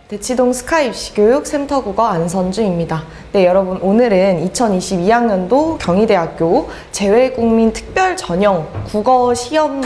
대치동 스카이 입시교육 센터국어 안선주입니다. 네, 여러분 오늘은 2022학년도 경희대학교 재외국민 특별전형 국어 시험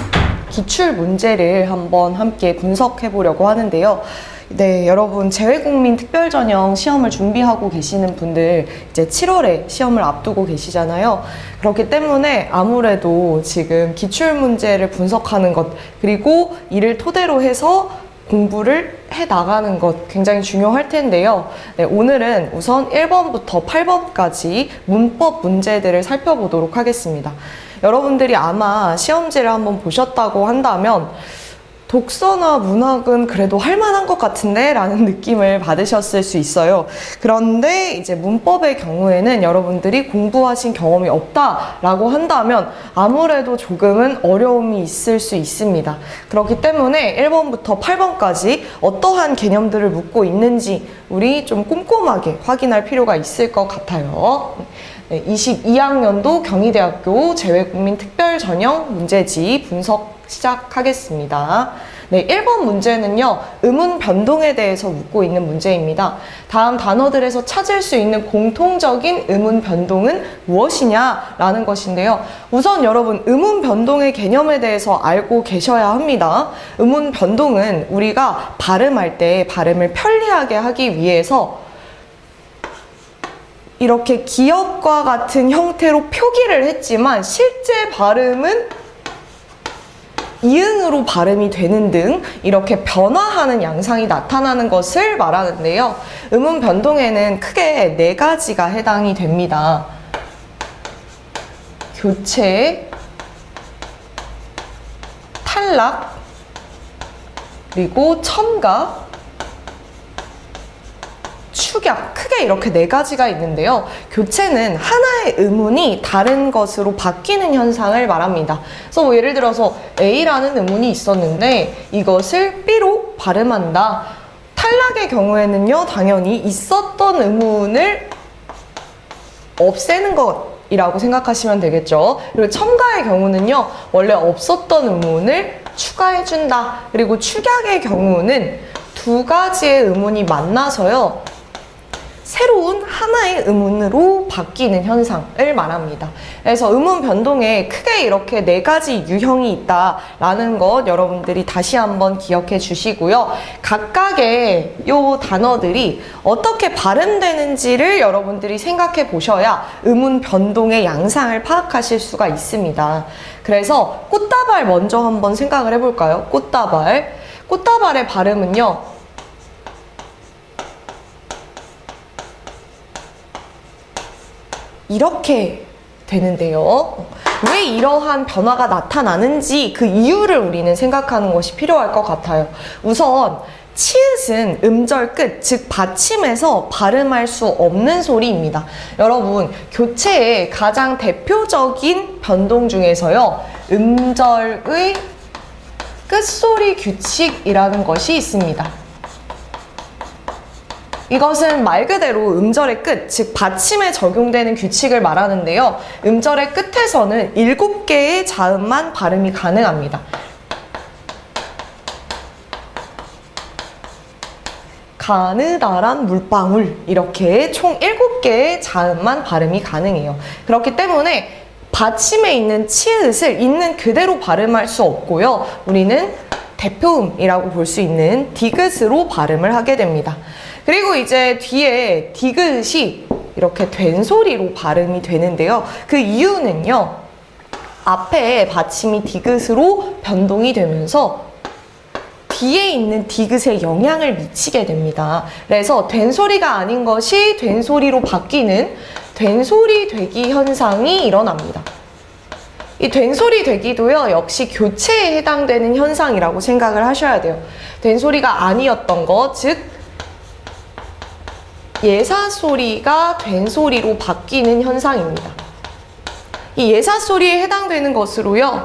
기출 문제를 한번 함께 분석해 보려고 하는데요. 네, 여러분 재외국민 특별전형 시험을 준비하고 계시는 분들 이제 7월에 시험을 앞두고 계시잖아요. 그렇기 때문에 아무래도 지금 기출 문제를 분석하는 것, 그리고 이를 토대로 해서 공부를 해 나가는 것 굉장히 중요할 텐데요. 네, 오늘은 우선 1번부터 8번까지 문법 문제들을 살펴보도록 하겠습니다. 여러분들이 아마 시험지를 한번 보셨다고 한다면 독서나 문학은 그래도 할만한 것 같은데 라는 느낌을 받으셨을 수 있어요. 그런데 이제 문법의 경우에는 여러분들이 공부하신 경험이 없다라고 한다면 아무래도 조금은 어려움이 있을 수 있습니다. 그렇기 때문에 1번부터 8번까지 어떠한 개념들을 묻고 있는지 우리 좀 꼼꼼하게 확인할 필요가 있을 것 같아요. 네, 22학년도 경희대학교 재외국민 특별전형 문제지 분석 시작하겠습니다. 네, 1번 문제는요, 의문 변동에 대해서 묻고 있는 문제입니다. 다음 단어들에서 찾을 수 있는 공통적인 의문 변동은 무엇이냐라는 것인데요. 우선 여러분, 의문 변동의 개념에 대해서 알고 계셔야 합니다. 의문 변동은 우리가 발음할 때 발음을 편리하게 하기 위해서 이렇게 기역과 같은 형태로 표기를 했지만 실제 발음은 이응으로 발음이 되는 등 이렇게 변화하는 양상이 나타나는 것을 말하는데요. 의문 변동에는 크게 4가지가 해당이 됩니다. 교체, 탈락, 그리고 첨가, 축약, 크게 이렇게 4가지가 있는데요. 교체는 하나의 의문이 다른 것으로 바뀌는 현상을 말합니다. 그래서 뭐 예를 들어서 A라는 의문이 있었는데 이것을 B로 발음한다. 탈락의 경우에는요, 당연히 있었던 의문을 없애는 것이라고 생각하시면 되겠죠. 그리고 첨가의 경우는요, 원래 없었던 의문을 추가해준다. 그리고 축약의 경우는 2가지의 의문이 만나서요, 새로운 하나의 의문으로 바뀌는 현상을 말합니다. 그래서 의문 변동에 크게 이렇게 4가지 유형이 있다라는 것 여러분들이 다시 한번 기억해 주시고요. 각각의 요 단어들이 어떻게 발음되는지를 여러분들이 생각해 보셔야 의문 변동의 양상을 파악하실 수가 있습니다. 그래서 꽃다발 먼저 한번 생각을 해볼까요? 꽃다발. 꽃다발의 발음은요, 이렇게 되는데요. 왜 이러한 변화가 나타나는지 그 이유를 우리는 생각하는 것이 필요할 것 같아요. 우선 치읓은 음절 끝, 즉 받침에서 발음할 수 없는 소리입니다. 여러분, 교체의 가장 대표적인 변동 중에서요, 음절의 끝소리 규칙이라는 것이 있습니다. 이것은 말 그대로 음절의 끝, 즉 받침에 적용되는 규칙을 말하는데요. 음절의 끝에서는 7개의 자음만 발음이 가능합니다. 가느다란 물방울, 이렇게 총 7개의 자음만 발음이 가능해요. 그렇기 때문에 받침에 있는 치읓을 있는 그대로 발음할 수 없고요. 우리는 대표음이라고 볼 수 있는 디귿으로 발음을 하게 됩니다. 그리고 이제 뒤에 디귿이 이렇게 된 소리로 발음이 되는데요. 그 이유는요, 앞에 받침이 디귿으로 변동이 되면서 뒤에 있는 디귿에 영향을 미치게 됩니다. 그래서 된 소리가 아닌 것이 된 소리로 바뀌는 된 소리 되기 현상이 일어납니다. 이 된 소리 되기도요, 역시 교체에 해당되는 현상이라고 생각을 하셔야 돼요. 된 소리가 아니었던 것, 즉 예사 소리가 된 소리로 바뀌는 현상입니다. 이 예사 소리에 해당되는 것으로요,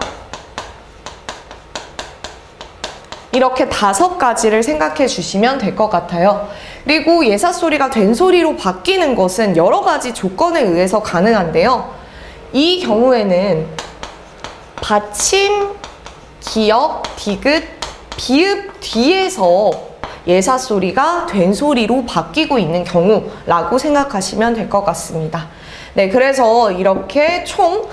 이렇게 5가지를 생각해 주시면 될 것 같아요. 그리고 예사 소리가 된 소리로 바뀌는 것은 여러 가지 조건에 의해서 가능한데요. 이 경우에는 받침, 기역, 디귿, 비읍 뒤에서 예사 소리가 된 소리로 바뀌고 있는 경우라고 생각하시면 될 것 같습니다. 네, 그래서 이렇게 총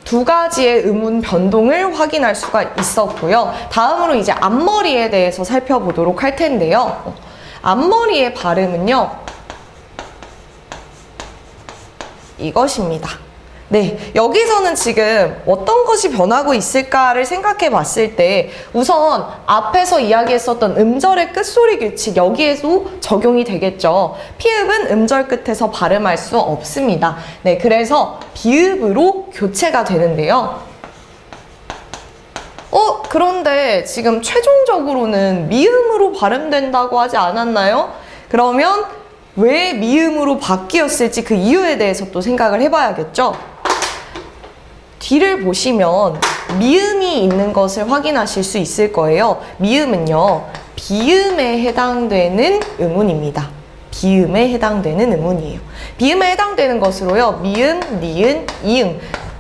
2가지의 음운 변동을 확인할 수가 있었고요. 다음으로 이제 앞머리에 대해서 살펴보도록 할 텐데요. 앞머리의 발음은요, 이것입니다. 네, 여기서는 지금 어떤 것이 변하고 있을까를 생각해 봤을 때 우선 앞에서 이야기했었던 음절의 끝소리 규칙, 여기에도 적용이 되겠죠. 피읍은 음절 끝에서 발음할 수 없습니다. 네, 그래서 비읍으로 교체가 되는데요. 그런데 지금 최종적으로는 미음으로 발음된다고 하지 않았나요? 그러면 왜 미음으로 바뀌었을지 그 이유에 대해서 또 생각을 해봐야겠죠. 뒤를 보시면 미음이 있는 것을 확인하실 수 있을 거예요. 미음은요, 비음에 해당되는 음운입니다. 비음에 해당되는 음운이에요. 비음에 해당되는 것으로요, 미음, 니은, 이응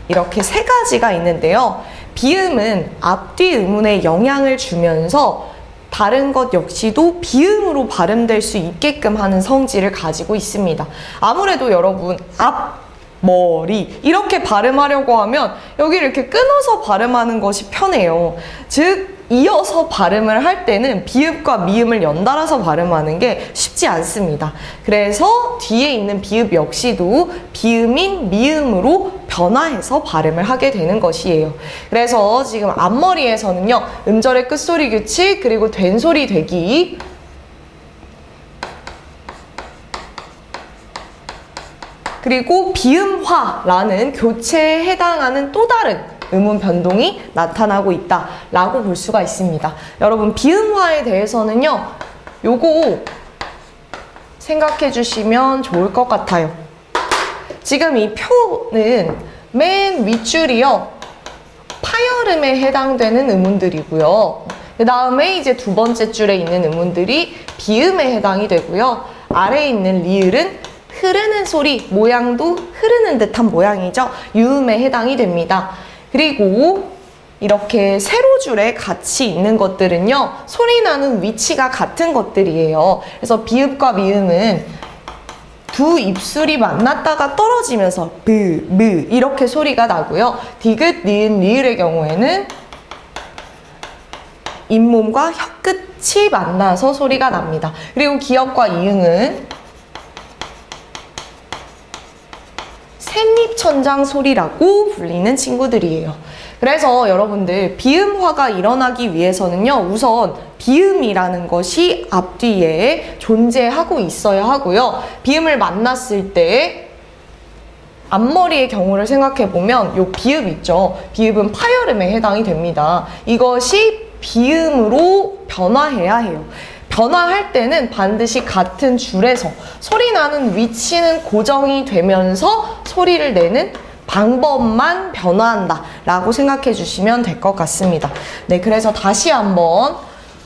이렇게 3가지가 있는데요. 비음은 앞뒤 음운에 영향을 주면서 다른 것 역시도 비음으로 발음될 수 있게끔 하는 성질을 가지고 있습니다. 아무래도 여러분 앞머리 이렇게 발음하려고 하면 여기를 이렇게 끊어서 발음하는 것이 편해요. 즉 이어서 발음을 할 때는 비읍과 미음을 연달아서 발음하는 게 쉽지 않습니다. 그래서 뒤에 있는 비읍 역시도 비음인 미음으로 변화해서 발음을 하게 되는 것이에요. 그래서 지금 앞머리에서는요, 음절의 끝소리 규칙, 그리고 된 소리 되기, 그리고 비음화라는 교체에 해당하는 또 다른 음운 변동이 나타나고 있다라고 볼 수가 있습니다. 여러분, 비음화에 대해서는요, 요거 생각해 주시면 좋을 것 같아요. 지금 이 표는 맨 윗줄이요, 파열음에 해당되는 음운들이고요. 그 다음에 이제 2번째 줄에 있는 음운들이 비음에 해당이 되고요. 아래에 있는 리을은 흐르는 소리, 모양도 흐르는 듯한 모양이죠. 유음에 해당이 됩니다. 그리고 이렇게 세로줄에 같이 있는 것들은요, 소리 나는 위치가 같은 것들이에요. 그래서 비읍과 미음은 두 입술이 만났다가 떨어지면서 브, 무 이렇게 소리가 나고요. 디귿, 니은, 리을의 경우에는 잇몸과 혀끝이 만나서 소리가 납니다. 그리고 기역과 이응은 샌입천장 소리라고 불리는 친구들이에요. 그래서 여러분들 비음화가 일어나기 위해서는요, 우선 비음이라는 것이 앞뒤에 존재하고 있어야 하고요. 비음을 만났을 때 앞머리의 경우를 생각해보면 요 비읍 있죠. 비읍은 파열음에 해당이 됩니다. 이것이 비음으로 변화해야 해요. 변화할 때는 반드시 같은 줄에서 소리 나는 위치는 고정이 되면서 소리를 내는 방법만 변화한다 라고 생각해 주시면 될 것 같습니다. 네, 그래서 다시 한번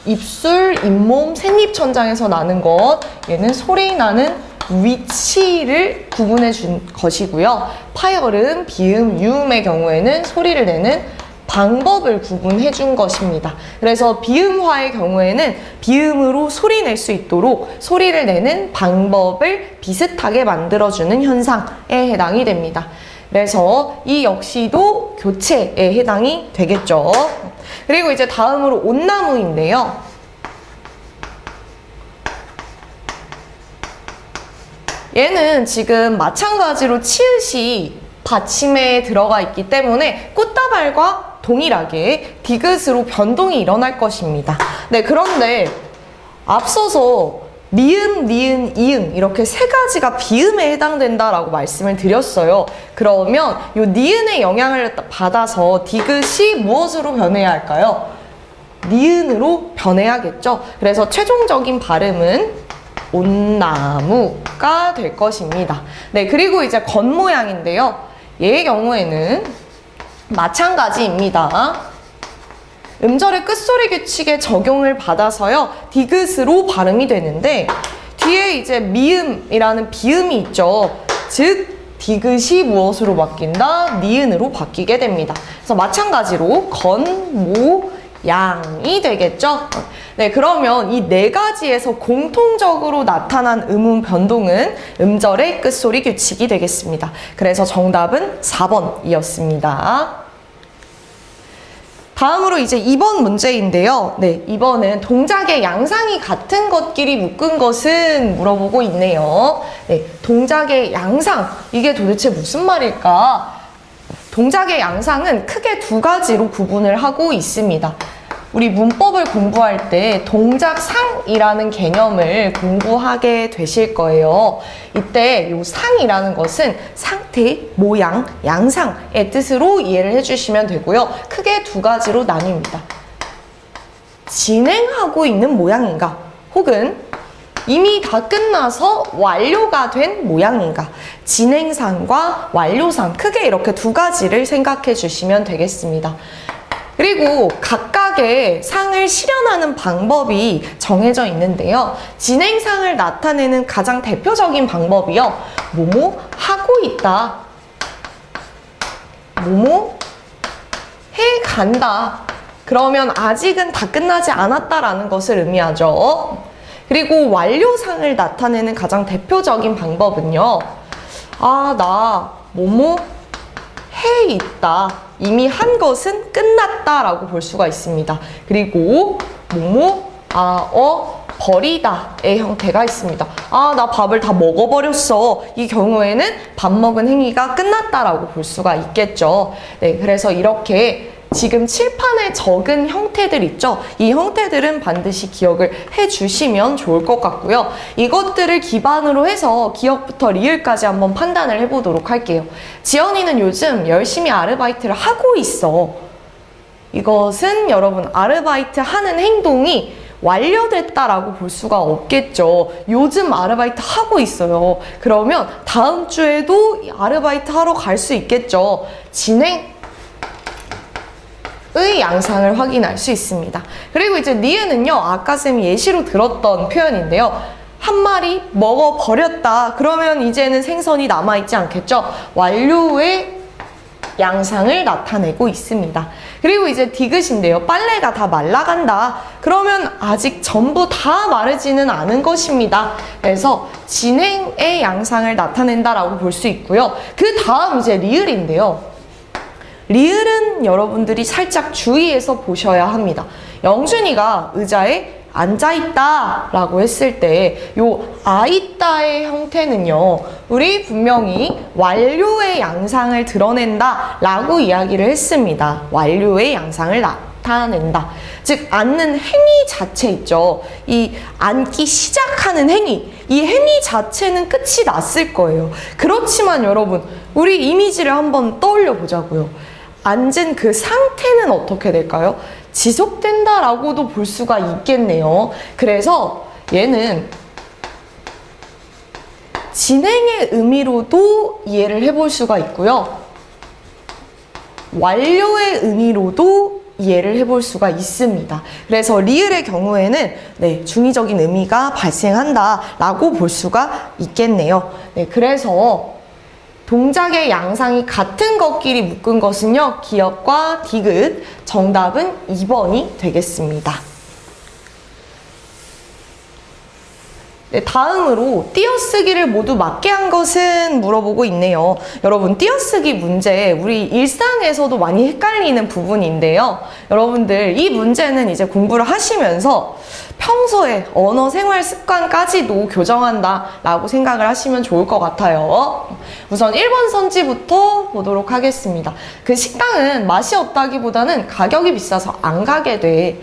입술, 잇몸, 샌입천장에서 나는 것, 얘는 소리 나는 위치를 구분해 준 것이고요. 파열음, 비음, 유음의 경우에는 소리를 내는 방법을 구분해 준 것입니다. 그래서 비음화의 경우에는 비음으로 소리 낼 수 있도록 소리를 내는 방법을 비슷하게 만들어주는 현상에 해당이 됩니다. 그래서 이 역시도 교체에 해당이 되겠죠. 그리고 이제 다음으로 온나무인데요. 얘는 지금 마찬가지로 치읓이 받침에 들어가 있기 때문에 꽃다발과 동일하게 디귿으로 변동이 일어날 것입니다. 네, 그런데 앞서서 미음, 니은, 이응 이렇게 3가지가 비음에 해당된다라고 말씀을 드렸어요. 그러면 이 니은의 영향을 받아서 디귿이 무엇으로 변해야 할까요? 니은으로 변해야겠죠. 그래서 최종적인 발음은 온나무가 될 것입니다. 네, 그리고 이제 겉모양인데요. 얘의 경우에는 마찬가지입니다. 음절의 끝소리 규칙에 적용을 받아서요, 디귿으로 발음이 되는데 뒤에 이제 미음이라는 비음이 있죠. 즉 디귿이 무엇으로 바뀐다? 니은으로 바뀌게 됩니다. 그래서 마찬가지로 건, 모, 양이 되겠죠? 네, 그러면 이 네 가지에서 공통적으로 나타난 음운 변동은 음절의 끝소리 규칙이 되겠습니다. 그래서 정답은 4번이었습니다. 다음으로 이제 2번 문제인데요. 네, 2번은 동작의 양상이 같은 것끼리 묶은 것은 물어보고 있네요. 네, 동작의 양상, 이게 도대체 무슨 말일까? 동작의 양상은 크게 두 가지로 구분을 하고 있습니다. 우리 문법을 공부할 때 동작상이라는 개념을 공부하게 되실 거예요. 이때 이 상이라는 것은 상태, 모양, 양상의 뜻으로 이해를 해주시면 되고요. 크게 두 가지로 나뉩니다. 진행하고 있는 모양인가? 혹은 이미 다 끝나서 완료가 된 모양인가? 진행상과 완료상, 크게 이렇게 두 가지를 생각해 주시면 되겠습니다. 그리고 각각의 상을 실현하는 방법이 정해져 있는데요. 진행상을 나타내는 가장 대표적인 방법이요. 뭐뭐 하고 있다. 뭐뭐 해 간다. 그러면 아직은 다 끝나지 않았다라는 것을 의미하죠. 그리고 완료상을 나타내는 가장 대표적인 방법은요. 아, 나 뭐뭐 해 있다. 이미 한 것은 끝났다라고 볼 수가 있습니다. 그리고 뭐뭐 버리다의 형태가 있습니다. 아, 나 밥을 다 먹어버렸어. 이 경우에는 밥 먹은 행위가 끝났다라고 볼 수가 있겠죠. 네, 그래서 이렇게 지금 칠판에 적은 형태들 있죠? 이 형태들은 반드시 기억을 해주시면 좋을 것 같고요. 이것들을 기반으로 해서 기억부터 리을까지 한번 판단을 해보도록 할게요. 지연이는 요즘 열심히 아르바이트를 하고 있어. 이것은 여러분 아르바이트 하는 행동이 완료됐다라고 볼 수가 없겠죠. 요즘 아르바이트 하고 있어요. 그러면 다음 주에도 아르바이트 하러 갈 수 있겠죠. 진행 의 양상을 확인할 수 있습니다. 그리고 이제 니은은요, 아까 쌤이 예시로 들었던 표현인데요. 한 마리 먹어버렸다. 그러면 이제는 생선이 남아있지 않겠죠? 완료의 양상을 나타내고 있습니다. 그리고 이제 디귿인데요. 빨래가 다 말라간다. 그러면 아직 전부 다 마르지는 않은 것입니다. 그래서 진행의 양상을 나타낸다라고 볼 수 있고요. 그 다음 이제 리을인데요. 리을은 여러분들이 살짝 주의해서 보셔야 합니다. 영준이가 의자에 앉아있다 라고 했을 때 요 아있다의 형태는요, 우리 분명히 완료의 양상을 드러낸다 라고 이야기를 했습니다. 완료의 양상을 나타낸다. 즉 앉는 행위 자체 있죠. 이 앉기 시작하는 행위, 이 행위 자체는 끝이 났을 거예요. 그렇지만 여러분, 우리 이미지를 한번 떠올려 보자고요. 앉은 그 상태는 어떻게 될까요? 지속된다라고도 볼 수가 있겠네요. 그래서 얘는 진행의 의미로도 이해를 해볼 수가 있고요. 완료의 의미로도 이해를 해볼 수가 있습니다. 그래서 리을의 경우에는 네, 중의적인 의미가 발생한다라고 볼 수가 있겠네요. 네, 그래서 동작의 양상이 같은 것끼리 묶은 것은요, 기역과 디귿, 정답은 2번이 되겠습니다. 네, 다음으로 띄어쓰기를 모두 맞게 한 것은 물어보고 있네요. 여러분, 띄어쓰기 문제 우리 일상에서도 많이 헷갈리는 부분인데요. 여러분들 이 문제는 이제 공부를 하시면서 평소에 언어 생활 습관까지도 교정한다 라고 생각을 하시면 좋을 것 같아요. 우선 1번 선지부터 보도록 하겠습니다. 그 식당은 맛이 없다기보다는 가격이 비싸서 안 가게 돼.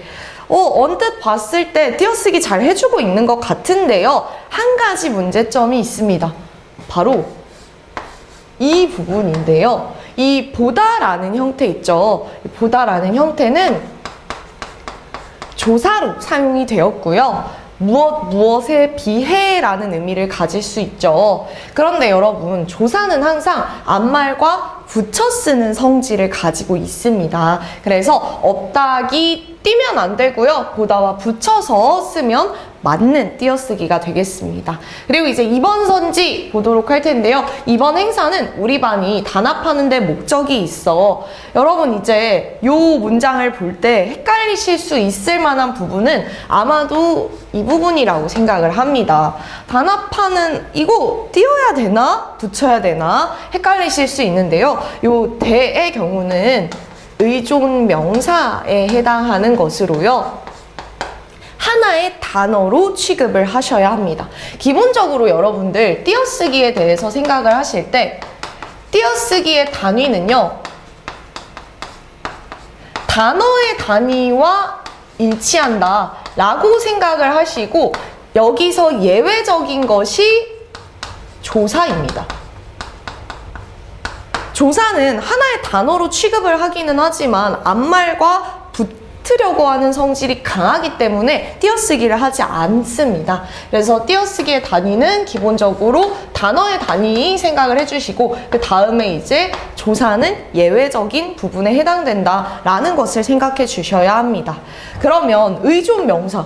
언뜻 봤을 때 띄어쓰기 잘 해주고 있는 것 같은데요. 한 가지 문제점이 있습니다. 바로 이 부분인데요. 이 보다라는 형태 있죠. 보다라는 형태는 조사로 사용이 되었고요. 무엇에 비해라는 의미를 가질 수 있죠. 그런데 여러분, 조사는 항상 앞말과 붙여 쓰는 성질을 가지고 있습니다. 그래서 없다기 띄면 안 되고요. 보다와 붙여서 쓰면 맞는 띄어쓰기가 되겠습니다. 그리고 이제 2번 선지 보도록 할 텐데요. 이번 행사는 우리 반이 단합하는 데 목적이 있어. 여러분 이제 요 문장을 볼 때 헷갈리실 수 있을 만한 부분은 아마도 이 부분이라고 생각을 합니다. 단합하는 이거 띄어야 되나? 붙여야 되나? 헷갈리실 수 있는데요. 요 대의 경우는 의존 명사에 해당하는 것으로요. 하나의 단어로 취급을 하셔야 합니다. 기본적으로 여러분들 띄어쓰기에 대해서 생각을 하실 때 띄어쓰기의 단위는요. 단어의 단위와 일치한다 라고 생각을 하시고 여기서 예외적인 것이 조사입니다. 조사는 하나의 단어로 취급을 하기는 하지만 앞말과 붙으려고 하는 성질이 강하기 때문에 띄어쓰기를 하지 않습니다. 그래서 띄어쓰기의 단위는 기본적으로 단어의 단위 생각을 해주시고 그 다음에 이제 조사는 예외적인 부분에 해당된다라는 것을 생각해 주셔야 합니다. 그러면 의존 명사.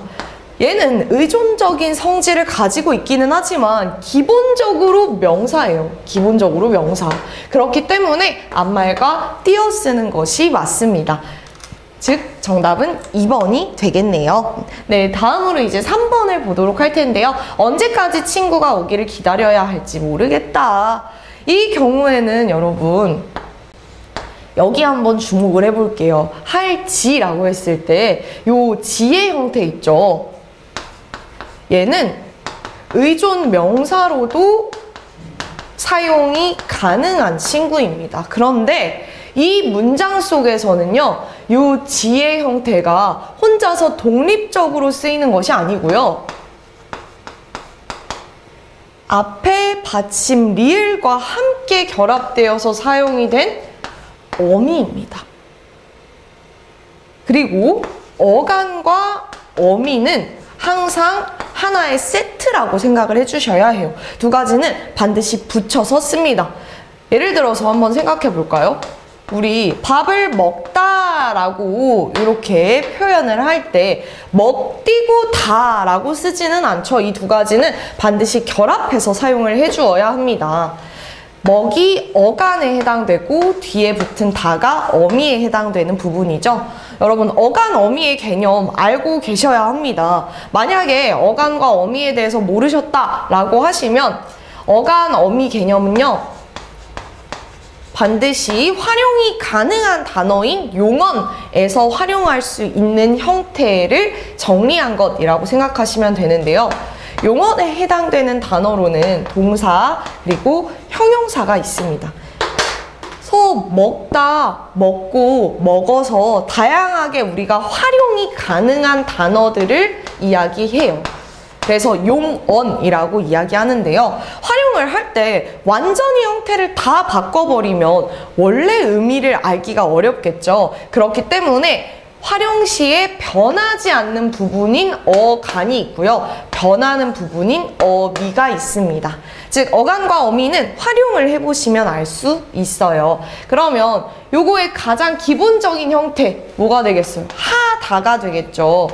얘는 의존적인 성질을 가지고 있기는 하지만 기본적으로 명사예요. 기본적으로 명사. 그렇기 때문에 앞말과 띄어 쓰는 것이 맞습니다. 즉 정답은 2번이 되겠네요. 네, 다음으로 이제 3번을 보도록 할 텐데요. 언제까지 친구가 오기를 기다려야 할지 모르겠다. 이 경우에는 여러분 여기 한번 주목을 해볼게요. 할지라고 했을 때 요 지의 형태 있죠. 얘는 의존 명사로도 사용이 가능한 친구입니다. 그런데 이 문장 속에서는요, 이 지의 형태가 혼자서 독립적으로 쓰이는 것이 아니고요. 앞에 받침 리을과 함께 결합되어서 사용이 된 어미입니다. 그리고 어간과 어미는 항상 하나의 세트라고 생각을 해주셔야 해요. 두 가지는 반드시 붙여서 씁니다. 예를 들어서 한번 생각해 볼까요? 우리 밥을 먹다라고 이렇게 표현을 할 때 먹디고 다라고 쓰지는 않죠. 이 두 가지는 반드시 결합해서 사용을 해주어야 합니다. 먹이 어간에 해당되고 뒤에 붙은 다가 어미에 해당되는 부분이죠. 여러분 어간 어미의 개념 알고 계셔야 합니다. 만약에 어간과 어미에 대해서 모르셨다라고 하시면 어간 어미 개념은요. 반드시 활용이 가능한 단어인 용언에서 활용할 수 있는 형태를 정리한 것이라고 생각하시면 되는데요. 용언에 해당되는 단어로는 동사 그리고 형용사가 있습니다. 그래서 먹다, 먹고, 먹어서 다양하게 우리가 활용이 가능한 단어들을 이야기해요. 그래서 용언이라고 이야기하는데요. 활용을 할 때 완전히 형태를 다 바꿔버리면 원래 의미를 알기가 어렵겠죠. 그렇기 때문에 활용 시에 변하지 않는 부분인 어간이 있고요. 변하는 부분인 어미가 있습니다. 즉 어간과 어미는 활용을 해보시면 알 수 있어요. 그러면 요거의 가장 기본적인 형태 뭐가 되겠어요? 하다가 되겠죠.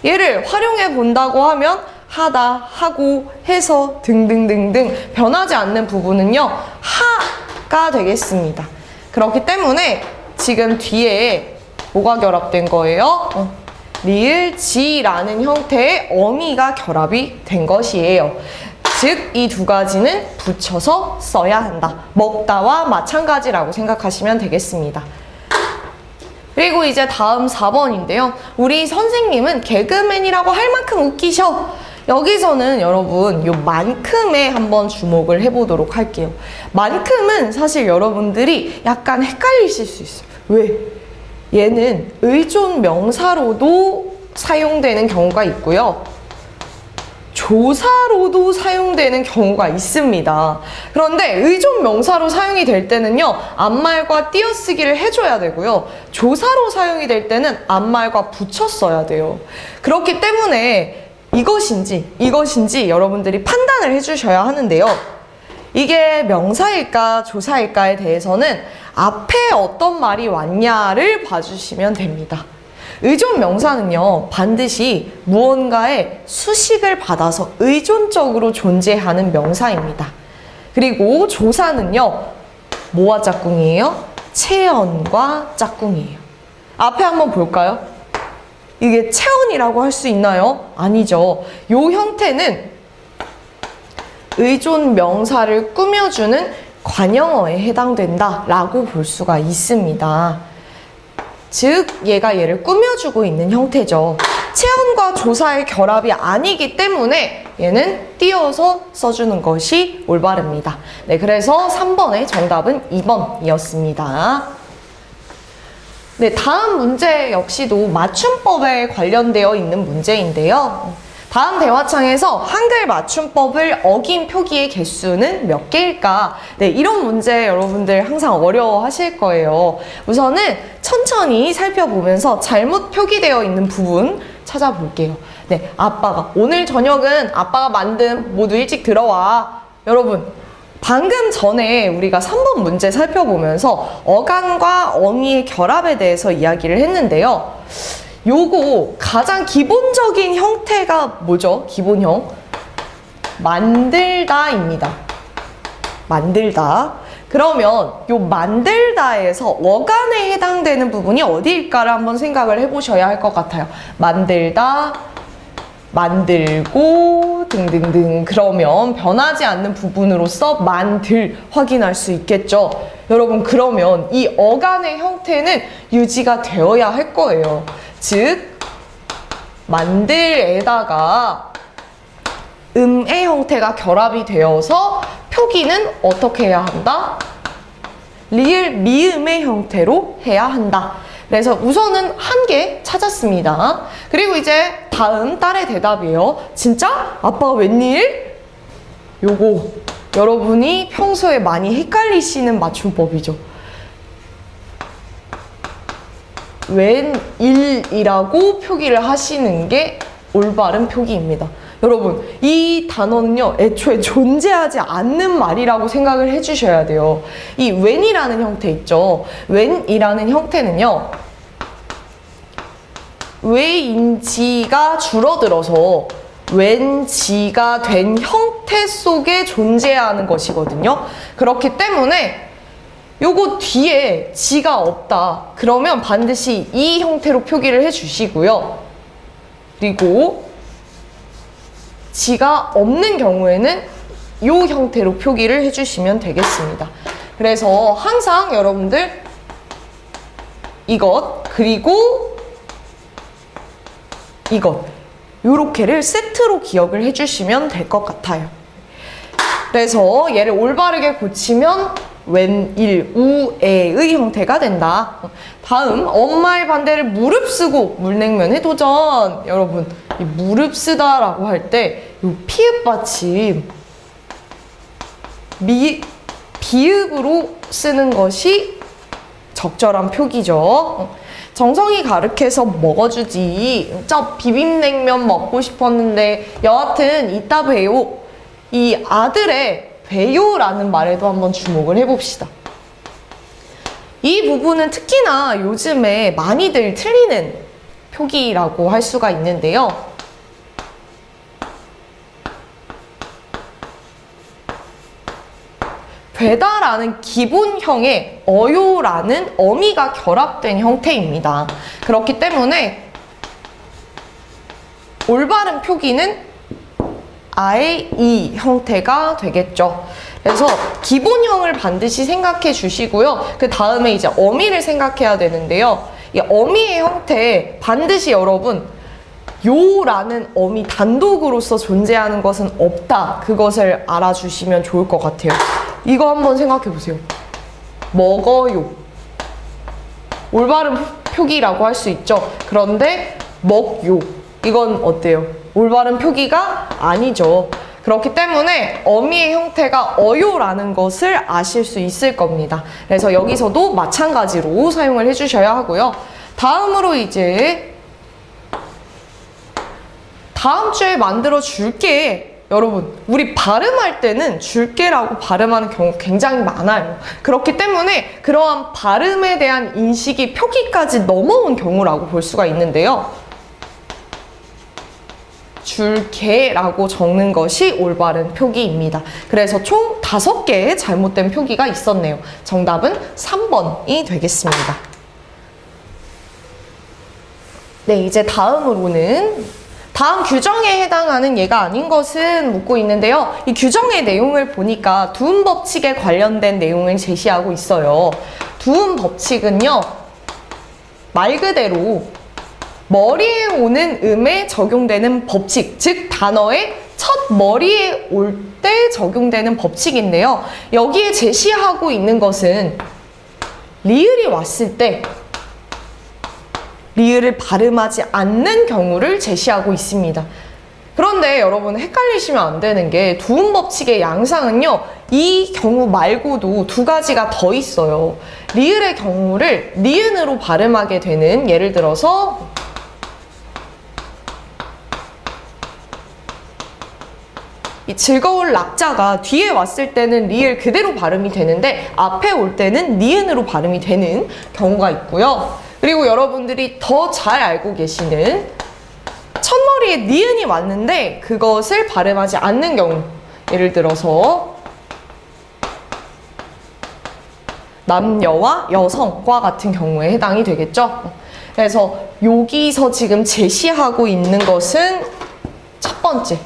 얘를 활용해 본다고 하면 하다, 하고, 해서 등등등등 변하지 않는 부분은요. 하가 되겠습니다. 그렇기 때문에 지금 뒤에 뭐가 결합된 거예요? 리을, 지라는 형태의 어미가 결합이 된 것이에요. 즉, 이 두 가지는 붙여서 써야 한다. 먹다와 마찬가지라고 생각하시면 되겠습니다. 그리고 이제 다음 4번인데요. 우리 선생님은 개그맨이라고 할 만큼 웃기셔. 여기서는 여러분 요 만큼에 한번 주목을 해보도록 할게요. 만큼은 사실 여러분들이 약간 헷갈리실 수 있어요. 왜? 얘는 의존 명사로도 사용되는 경우가 있고요. 조사로도 사용되는 경우가 있습니다. 그런데 의존 명사로 사용이 될 때는요. 앞말과 띄어쓰기를 해줘야 되고요. 조사로 사용이 될 때는 앞말과 붙여 써야 돼요. 그렇기 때문에 이것인지 여러분들이 판단을 해주셔야 하는데요. 이게 명사일까 조사일까에 대해서는 앞에 어떤 말이 왔냐를 봐주시면 됩니다. 의존 명사는요, 반드시 무언가의 수식을 받아서 의존적으로 존재하는 명사입니다. 그리고 조사는요, 뭐와 짝꿍이에요? 체언과 짝꿍이에요. 앞에 한번 볼까요? 이게 체언이라고 할 수 있나요? 아니죠. 이 형태는 의존 명사를 꾸며주는 관형어에 해당된다라고 볼 수가 있습니다. 즉, 얘가 얘를 꾸며주고 있는 형태죠. 체언과 조사의 결합이 아니기 때문에 얘는 띄어서 써주는 것이 올바릅니다. 네, 그래서 3번의 정답은 2번이었습니다. 네, 다음 문제 역시도 맞춤법에 관련되어 있는 문제인데요. 다음 대화창에서 한글 맞춤법을 어긴 표기의 개수는 몇 개일까? 네, 이런 문제 여러분들 항상 어려워하실 거예요. 우선은 천천히 살펴보면서 잘못 표기되어 있는 부분 찾아볼게요. 네, 아빠가 오늘 저녁은 아빠가 만든 모두 일찍 들어와. 여러분, 방금 전에 우리가 3번 문제 살펴보면서 어간과 어미의 결합에 대해서 이야기를 했는데요. 요거 가장 기본적인 형태가 뭐죠? 기본형. 만들다입니다. 만들다. 그러면 요 만들다에서 어간에 해당되는 부분이 어디일까를 한번 생각을 해보셔야 할 것 같아요. 만들다, 만들고 등등등. 그러면 변하지 않는 부분으로서 만들 확인할 수 있겠죠. 여러분, 그러면 이 어간의 형태는 유지가 되어야 할 거예요. 즉, 만들에다가 음의 형태가 결합이 되어서 표기는 어떻게 해야 한다? 리을 미음의 형태로 해야 한다. 그래서 우선은 한 개 찾았습니다. 그리고 이제 다음 딸의 대답이에요. 진짜? 아빠가 웬일? 요거 여러분이 평소에 많이 헷갈리시는 맞춤법이죠. 웬일이라고 표기를 하시는 게 올바른 표기입니다. 여러분, 이 단어는요, 애초에 존재하지 않는 말이라고 생각을 해주셔야 돼요. 이 when이라는 형태 있죠. when이라는 형태는요, 왜인지가 줄어들어서 왠지가 된 형태 속에 존재하는 것이거든요. 그렇기 때문에 요거 뒤에 지가 없다. 그러면 반드시 이 형태로 표기를 해주시고요. 그리고 지가 없는 경우에는 이 형태로 표기를 해주시면 되겠습니다. 그래서 항상 여러분들 이것 그리고 이것 요렇게를 세트로 기억을 해주시면 될 것 같아요. 그래서 얘를 올바르게 고치면 웬일, 우에의 형태가 된다. 다음, 엄마의 반대를 무릅쓰고 물냉면에 도전. 여러분, 이 무릅쓰다라고 할 때 이 피읍 받침 비읍으로 쓰는 것이 적절한 표기죠. 정성이 가득해서 먹어주지. 저 비빔냉면 먹고 싶었는데 여하튼 이따 봬요. 이 아들의 봬요라는 말에도 한번 주목을 해봅시다. 이 부분은 특히나 요즘에 많이들 틀리는 표기라고 할 수가 있는데요. 되다라는 기본형에 어요라는 어미가 결합된 형태입니다. 그렇기 때문에 올바른 표기는 아의 이 형태가 되겠죠. 그래서 기본형을 반드시 생각해 주시고요. 그 다음에 이제 어미를 생각해야 되는데요. 이 어미의 형태 반드시 여러분 요라는 어미 단독으로서 존재하는 것은 없다. 그것을 알아주시면 좋을 것 같아요. 이거 한번 생각해 보세요. 먹어요. 올바른 표기라고 할 수 있죠. 그런데 먹요. 이건 어때요? 올바른 표기가 아니죠. 그렇기 때문에 어미의 형태가 어요라는 것을 아실 수 있을 겁니다. 그래서 여기서도 마찬가지로 사용을 해주셔야 하고요. 다음으로 이제 다음 주에 만들어 줄게. 여러분, 우리 발음할 때는 줄게라고 발음하는 경우 굉장히 많아요. 그렇기 때문에 그러한 발음에 대한 인식이 표기까지 넘어온 경우라고 볼 수가 있는데요. 줄게라고 적는 것이 올바른 표기입니다. 그래서 총 5개의 잘못된 표기가 있었네요. 정답은 3번이 되겠습니다. 네, 이제 다음으로는 다음 규정에 해당하는 예가 아닌 것은 묻고 있는데요. 이 규정의 내용을 보니까 두음 법칙에 관련된 내용을 제시하고 있어요. 두음 법칙은요, 말 그대로 머리에 오는 음에 적용되는 법칙, 즉 단어의 첫 머리에 올 때 적용되는 법칙인데요. 여기에 제시하고 있는 것은 리을이 왔을 때 리을을 발음하지 않는 경우를 제시하고 있습니다. 그런데 여러분 헷갈리시면 안 되는 게 두음 법칙의 양상은요, 이 경우 말고도 2가지가 더 있어요. 리을의 경우를 니은으로 발음하게 되는, 예를 들어서 이 즐거울 낙자가 뒤에 왔을 때는 리을 그대로 발음이 되는데 앞에 올 때는 니은으로 발음이 되는 경우가 있고요. 그리고 여러분들이 더 잘 알고 계시는 첫머리에 니은이 왔는데 그것을 발음하지 않는 경우, 예를 들어서 남녀와 여성과 같은 경우에 해당이 되겠죠. 그래서 여기서 지금 제시하고 있는 것은 첫 번째,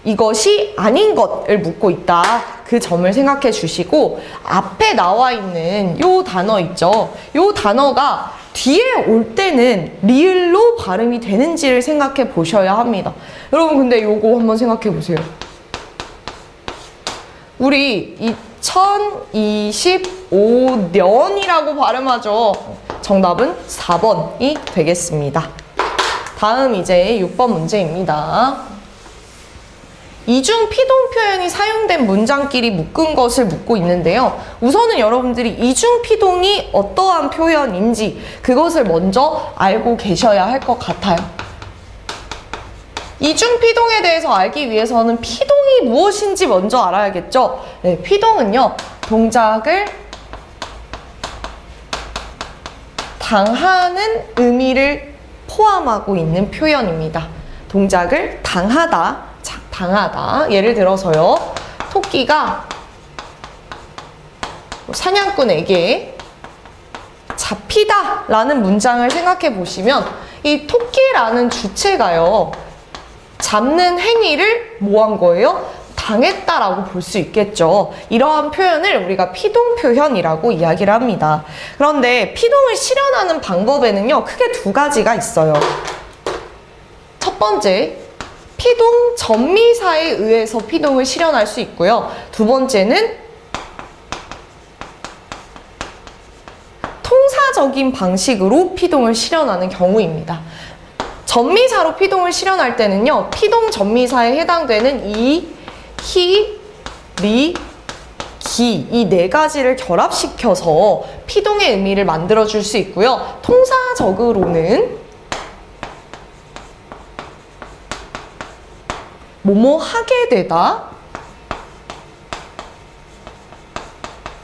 이것이 아닌 것을 묻고 있다. 그 점을 생각해 주시고, 앞에 나와 있는 요 단어 있죠. 요 단어가 뒤에 올 때는 리을로 발음이 되는지를 생각해 보셔야 합니다. 여러분 근데 요거 한번 생각해 보세요. 우리 2025년이라고 발음하죠. 정답은 4번이 되겠습니다. 다음 이제 6번 문제입니다. 이중 피동 표현이 사용된 문장끼리 묶은 것을 묻고 있는데요. 우선은 여러분들이 이중 피동이 어떠한 표현인지 그것을 먼저 알고 계셔야 할 것 같아요. 이중 피동에 대해서 알기 위해서는 피동이 무엇인지 먼저 알아야겠죠. 네, 피동은요, 동작을 당하는 의미를 포함하고 있는 표현입니다. 동작을 당하다. 예를 들어서요, 토끼가 사냥꾼에게 잡히다 라는 문장을 생각해 보시면 이 토끼라는 주체가요, 잡는 행위를 뭐 한 거예요? 당했다라고 볼 수 있겠죠. 이러한 표현을 우리가 피동 표현이라고 이야기를 합니다. 그런데 피동을 실현하는 방법에는요, 크게 2가지가 있어요. 첫 번째, 피동 전미사에 의해서 피동을 실현할 수 있고요. 2번째는 통사적인 방식으로 피동을 실현하는 경우입니다. 전미사로 피동을 실현할 때는요, 피동 전미사에 해당되는 이, 히, 리, 기, 이 4가지를 결합시켜서 피동의 의미를 만들어줄 수 있고요. 통사적으로는 뭐뭐 하게 되다,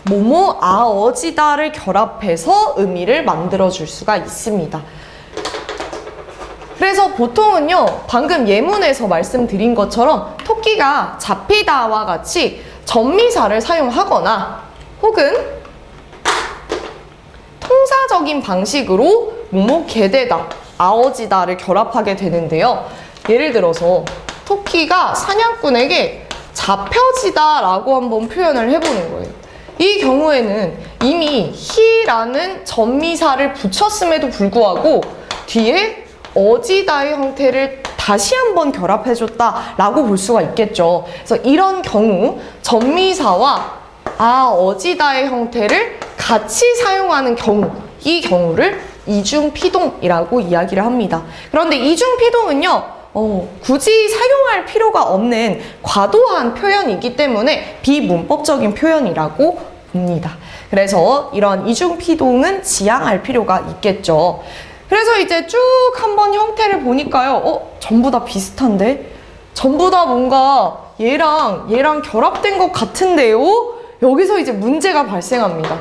뭐뭐 아어지다를 결합해서 의미를 만들어줄 수가 있습니다. 그래서 보통은요, 방금 예문에서 말씀드린 것처럼 토끼가 잡히다와 같이 전미사를 사용하거나 혹은 통사적인 방식으로 뭐뭐 게되다, 아어지다를 결합하게 되는데요. 예를 들어서 토끼가 사냥꾼에게 잡혀지다 라고 한번 표현을 해보는 거예요. 이 경우에는 이미 히라는 전미사를 붙였음에도 불구하고 뒤에 어지다의 형태를 다시 한번 결합해줬다 라고 볼 수가 있겠죠. 그래서 이런 경우 전미사와 어지다의 형태를 같이 사용하는 경우, 이 경우를 이중피동이라고 이야기를 합니다. 그런데 이중피동은요, 굳이 사용할 필요가 없는 과도한 표현이기 때문에 비문법적인 표현이라고 봅니다. 그래서 이런 이중피동은 지양할 필요가 있겠죠. 그래서 이제 쭉 한번 형태를 보니까요, 전부 다 비슷한데? 전부 다 뭔가 얘랑 결합된 것 같은데요? 여기서 이제 문제가 발생합니다.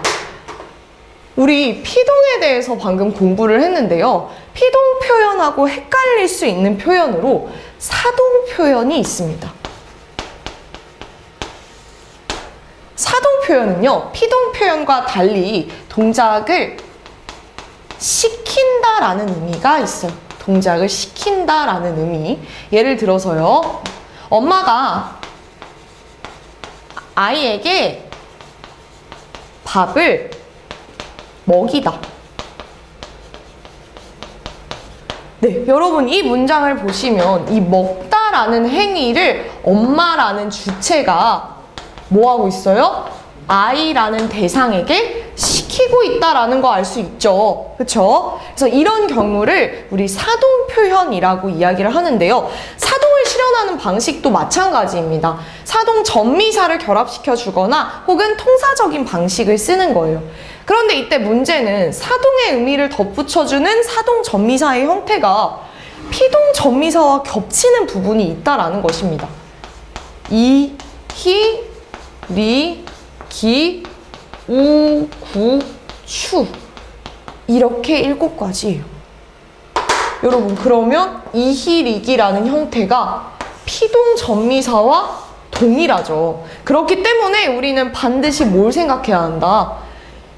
우리 피동에 대해서 방금 공부를 했는데요. 피동 표현하고 헷갈릴 수 있는 표현으로 사동 표현이 있습니다. 사동 표현은요, 피동 표현과 달리 동작을 시킨다라는 의미가 있어요. 동작을 시킨다라는 의미. 예를 들어서요, 엄마가 아이에게 밥을 먹이다. 네, 여러분 이 문장을 보시면 이 먹다라는 행위를 엄마라는 주체가 뭐하고 있어요? 아이라는 대상에게 시키고 있다라는 거 알 수 있죠. 그쵸? 그래서 이런 경우를 우리 사동 표현이라고 이야기를 하는데요. 사동을 실현하는 방식도 마찬가지입니다. 사동 전미사를 결합시켜 주거나 혹은 통사적인 방식을 쓰는 거예요. 그런데 이때 문제는 사동의 의미를 덧붙여주는 사동 전미사의 형태가 피동 전미사와 겹치는 부분이 있다라는 것입니다. 이, 히, 리, 기, 우, 구, 추 이렇게 7가지예요. 여러분 그러면 이희리기라는 형태가 피동 전미사와 동일하죠. 그렇기 때문에 우리는 반드시 뭘 생각해야 한다?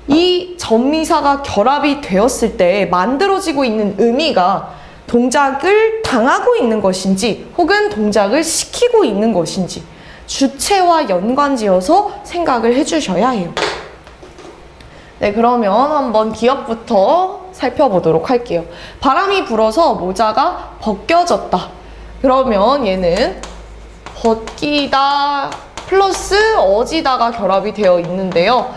이 전미사가 결합이 되었을 때 만들어지고 있는 의미가 동작을 당하고 있는 것인지 혹은 동작을 시키고 있는 것인지 주체와 연관지어서 생각을 해주셔야 해요. 네, 그러면 한번 기억부터 살펴보도록 할게요. 바람이 불어서 모자가 벗겨졌다. 그러면 얘는 벗기다 플러스 어지다가 결합이 되어 있는데요.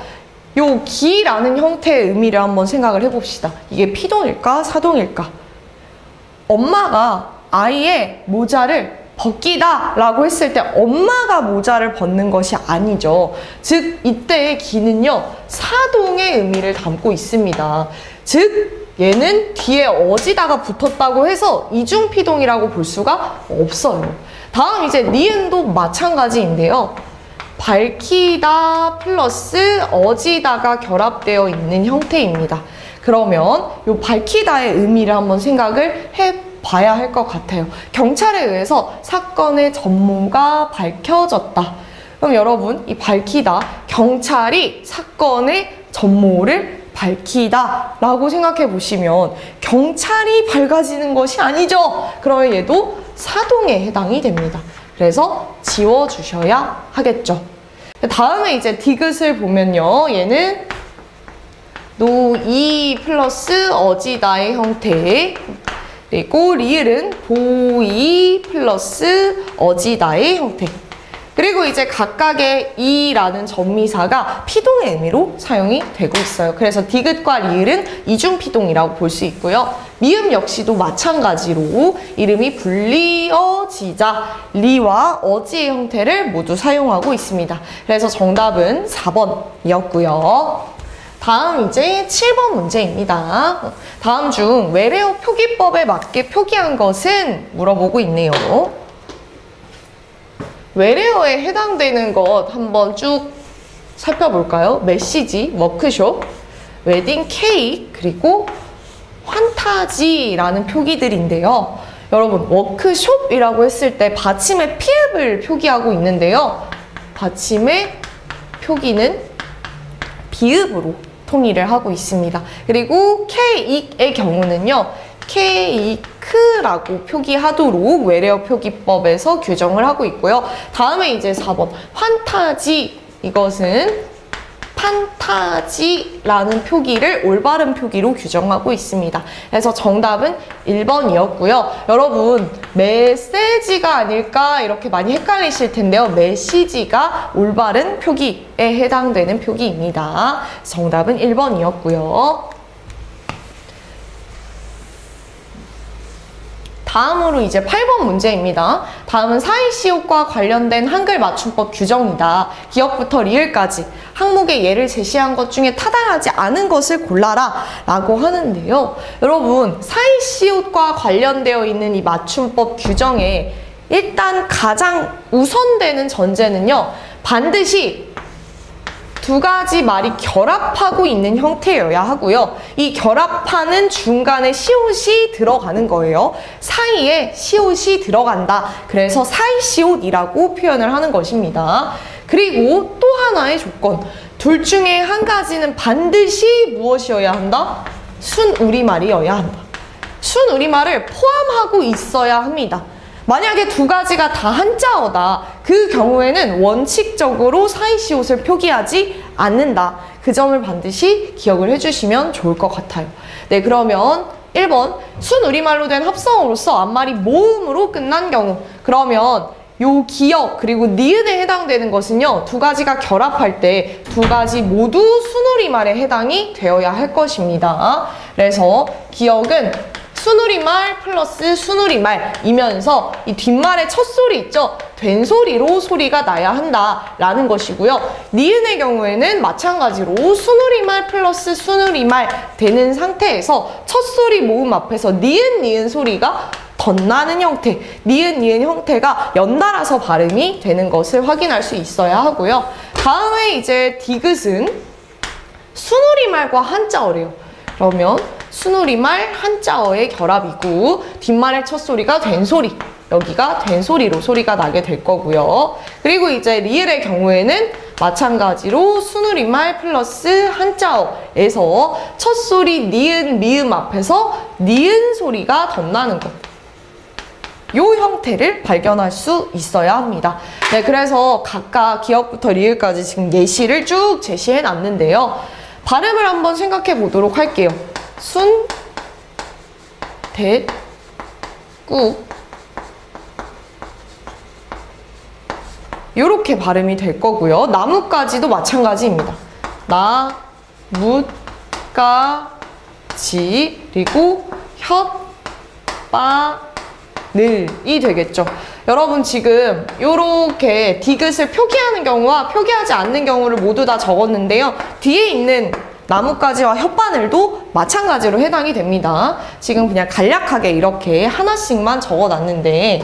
요 기라는 형태의 의미를 한번 생각을 해봅시다. 이게 피동일까? 사동일까? 엄마가 아이의 모자를 벗기다 라고 했을 때 엄마가 모자를 벗는 것이 아니죠. 즉 이때의 기는요 사동의 의미를 담고 있습니다. 즉 얘는 뒤에 어지다가 붙었다고 해서 이중피동이라고 볼 수가 없어요. 다음 이제 니은도 마찬가지인데요. 밝히다 플러스 어지다가 결합되어 있는 형태입니다. 그러면 이 밝히다의 의미를 한번 생각을 해봐야 할 것 같아요. 경찰에 의해서 사건의 전모가 밝혀졌다. 그럼 여러분 이 밝히다, 경찰이 사건의 전모를 밝히다 라고 생각해 보시면 경찰이 밝아지는 것이 아니죠. 그러면 얘도 사동에 해당이 됩니다. 그래서 지워주셔야 하겠죠. 다음에 이제 디귿을 보면요. 얘는 노이 플러스 어지다의 형태, 그리고 리을은 보이 플러스 어지다의 형태. 그리고 이제 각각의 이라는 전미사가 피동의 의미로 사용이 되고 있어요. 그래서 디귿과 리을은 이중피동이라고 볼 수 있고요. 미음 역시도 마찬가지로 이름이 분리어지자, 리와 어지의 형태를 모두 사용하고 있습니다. 그래서 정답은 4번이었고요. 다음 이제 7번 문제입니다. 다음 중 외래어 표기법에 맞게 표기한 것은 물어보고 있네요. 외래어에 해당되는 것 한번 쭉 살펴볼까요? 메시지, 워크숍, 웨딩 케이크, 그리고 환타지라는 표기들인데요. 여러분, 워크숍이라고 했을 때 받침의 피읍을 표기하고 있는데요. 받침의 표기는 비읍으로 통일을 하고 있습니다. 그리고 케이크의 경우는요. 케이크라고 표기하도록 외래어 표기법에서 규정을 하고 있고요. 다음에 이제 4번 환타지, 이것은 판타지라는 표기를 올바른 표기로 규정하고 있습니다. 그래서 정답은 1번이었고요. 여러분 메시지가 아닐까 이렇게 많이 헷갈리실 텐데요. 메시지가 올바른 표기에 해당되는 표기입니다. 정답은 1번이었고요. 다음으로 이제 8번 문제입니다. 다음은 사이시옷과 관련된 한글 맞춤법 규정이다. 기역부터 리을까지 항목의 예를 제시한 것 중에 타당하지 않은 것을 골라라 라고 하는데요. 여러분 사이시옷과 관련되어 있는 이 맞춤법 규정에 일단 가장 우선되는 전제는요, 반드시 두 가지 말이 결합하고 있는 형태여야 하고요. 이 결합하는 중간에 시옷이 들어가는 거예요. 사이에 시옷이 들어간다. 그래서 사이시옷이라고 표현을 하는 것입니다. 그리고 또 하나의 조건. 둘 중에 한 가지는 반드시 무엇이어야 한다? 순우리말이어야 한다. 순우리말을 포함하고 있어야 합니다. 만약에 두 가지가 다 한자어다. 그 경우에는 원칙적으로 사이시옷을 표기하지 않는다. 그 점을 반드시 기억을 해주시면 좋을 것 같아요. 네, 그러면 1번 순우리말로 된 합성어로서 앞말이 모음으로 끝난 경우, 그러면 요 기역 그리고 니은에 해당되는 것은요, 두 가지가 결합할 때 두 가지 모두 순우리말에 해당이 되어야 할 것입니다. 그래서 기역은 순우리말 플러스 순우리말이면서 이 뒷말의 첫 소리 있죠? 된 소리로 소리가 나야 한다라는 것이고요. 니은의 경우에는 마찬가지로 순우리말 플러스 순우리말 되는 상태에서 첫 소리 모음 앞에서 니은 소리가 덧나는 형태, 니은 형태가 연달아서 발음이 되는 것을 확인할 수 있어야 하고요. 다음에 이제 디귿은 순우리말과 한자어래요. 그러면 순우리말 한자어의 결합이고 뒷말의 첫 소리가 된 소리, 여기가 된 소리로 소리가 나게 될 거고요. 그리고 이제 리을의 경우에는 마찬가지로 순우리말 플러스 한자어에서 첫 소리 니은, 미음 앞에서 니은 소리가 덧나는 것. 요 형태를 발견할 수 있어야 합니다. 네, 그래서 각각 기역부터 리을까지 지금 예시를 쭉 제시해 놨는데요. 발음을 한번 생각해 보도록 할게요. 순, 대, 꾹 요렇게 발음이 될 거고요. 나무까지도 마찬가지입니다. 나, 무, 가, 지, 그리고 혓, 빠, 늘이 되겠죠. 여러분 지금 요렇게 디귿을 표기하는 경우와 표기하지 않는 경우를 모두 다 적었는데요. 뒤에 있는 나뭇가지와 혓바늘도 마찬가지로 해당이 됩니다. 지금 그냥 간략하게 이렇게 하나씩만 적어놨는데,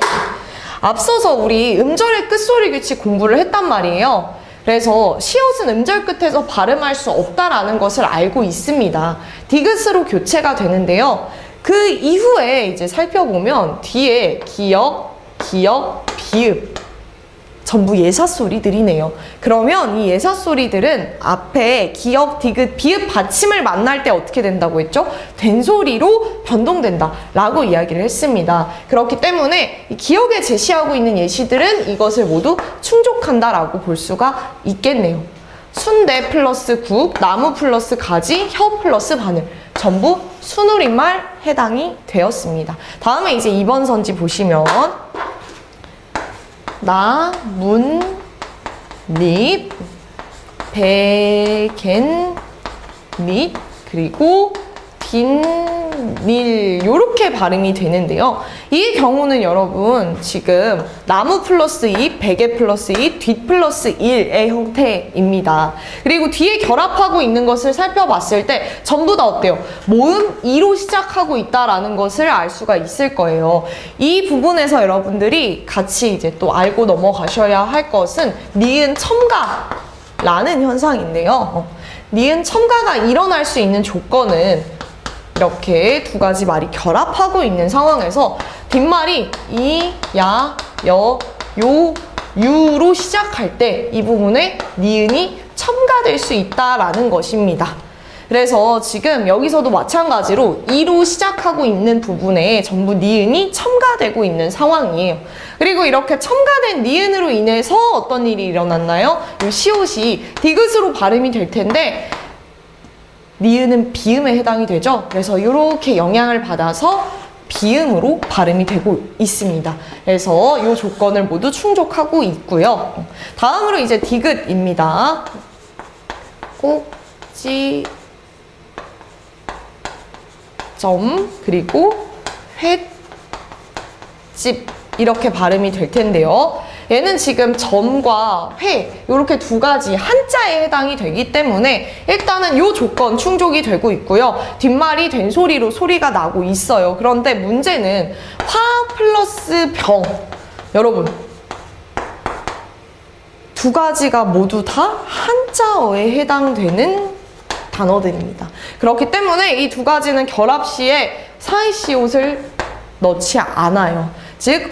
앞서서 우리 음절의 끝소리 규칙 공부를 했단 말이에요. 그래서 시옷은 음절 끝에서 발음할 수 없다라는 것을 알고 있습니다. 디귿으로 교체가 되는데요. 그 이후에 이제 살펴보면 뒤에 기역, 비읍 전부 예사소리들이네요. 그러면 이 예사소리들은 앞에 기역, 디귿, 비읍 받침을 만날 때 어떻게 된다고 했죠? 된 소리로 변동된다 라고 이야기를 했습니다. 그렇기 때문에 이 기역에 제시하고 있는 예시들은 이것을 모두 충족한다 라고 볼 수가 있겠네요. 순대 플러스 국, 나무 플러스 가지, 혀 플러스 바늘 전부 순우리말 해당이 되었습니다. 다음에 이제 2번 선지 보시면 나, 문, 립, 베겐, 밋, 그리고 딘, 닐 요렇게 발음이 되는데요. 이 경우는 여러분 지금 나무 플러스 이, 베개 플러스 이, 뒷 플러스 일의 형태입니다. 그리고 뒤에 결합하고 있는 것을 살펴봤을 때 전부 다 어때요? 모음 이로 시작하고 있다라는 것을 알 수가 있을 거예요. 이 부분에서 여러분들이 같이 이제 또 알고 넘어가셔야 할 것은 니은 첨가라는 현상인데요. 니은 첨가가 일어날 수 있는 조건은 이렇게 두 가지 말이 결합하고 있는 상황에서 뒷말이 이, 야, 여, 요, 유로 시작할 때 이 부분에 니은이 첨가될 수 있다라는 것입니다. 그래서 지금 여기서도 마찬가지로 이로 시작하고 있는 부분에 전부 니은이 첨가되고 있는 상황이에요. 그리고 이렇게 첨가된 니은으로 인해서 어떤 일이 일어났나요? 이 시옷이 디귿으로 발음이 될 텐데 니은은 비음에 해당이 되죠. 그래서 이렇게 영향을 받아서 비음으로 발음이 되고 있습니다. 그래서 이 조건을 모두 충족하고 있고요. 다음으로 이제 디귿입니다. 꼭지, 점, 그리고 횟집 이렇게 발음이 될 텐데요. 얘는 지금 점과 회 이렇게 두 가지 한자에 해당이 되기 때문에 일단은 이 조건 충족이 되고 있고요. 뒷말이 된 소리로 소리가 나고 있어요. 그런데 문제는 화 플러스 병 여러분, 두 가지가 모두 다 한자어에 해당되는 단어들입니다. 그렇기 때문에 이 두 가지는 결합 시에 사이시옷을 넣지 않아요. 즉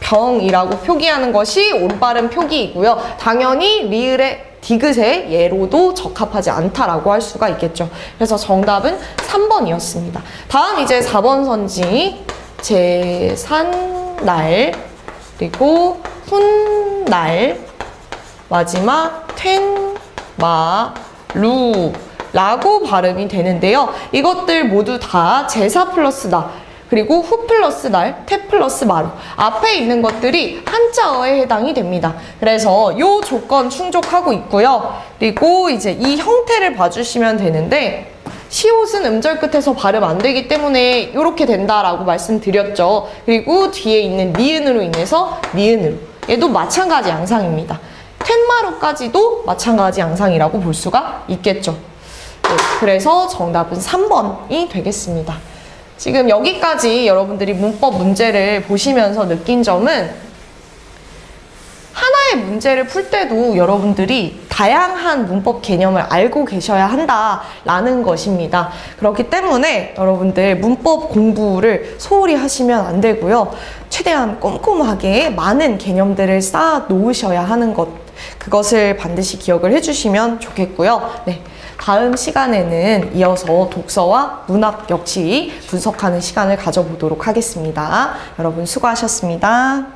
화병이라고 표기하는 것이 올바른 표기이고요. 당연히 리을의 디귿의 예로도 적합하지 않다라고 할 수가 있겠죠. 그래서 정답은 3번이었습니다. 다음 이제 4번 선지 제산날, 그리고 훗날, 마지막 텐마루 라고 발음이 되는데요. 이것들 모두 다 제사 플러스 나, 그리고 후 플러스 날, 태 플러스 마루, 앞에 있는 것들이 한자어에 해당이 됩니다. 그래서 이 조건 충족하고 있고요. 그리고 이제 이 형태를 봐주시면 되는데, 시옷은 음절 끝에서 발음 안 되기 때문에 이렇게 된다라고 말씀드렸죠. 그리고 뒤에 있는 니은으로 인해서 니은으로, 얘도 마찬가지 양상입니다. 텐마루까지도 마찬가지 양상이라고 볼 수가 있겠죠. 네, 그래서 정답은 3번이 되겠습니다. 지금 여기까지 여러분들이 문법 문제를 보시면서 느낀 점은, 하나의 문제를 풀 때도 여러분들이 다양한 문법 개념을 알고 계셔야 한다라는 것입니다. 그렇기 때문에 여러분들 문법 공부를 소홀히 하시면 안 되고요. 최대한 꼼꼼하게 많은 개념들을 쌓아 놓으셔야 하는 것, 그것을 반드시 기억을 해주시면 좋겠고요. 네. 다음 시간에는 이어서 독서와 문학 역시 분석하는 시간을 가져보도록 하겠습니다. 여러분 수고하셨습니다.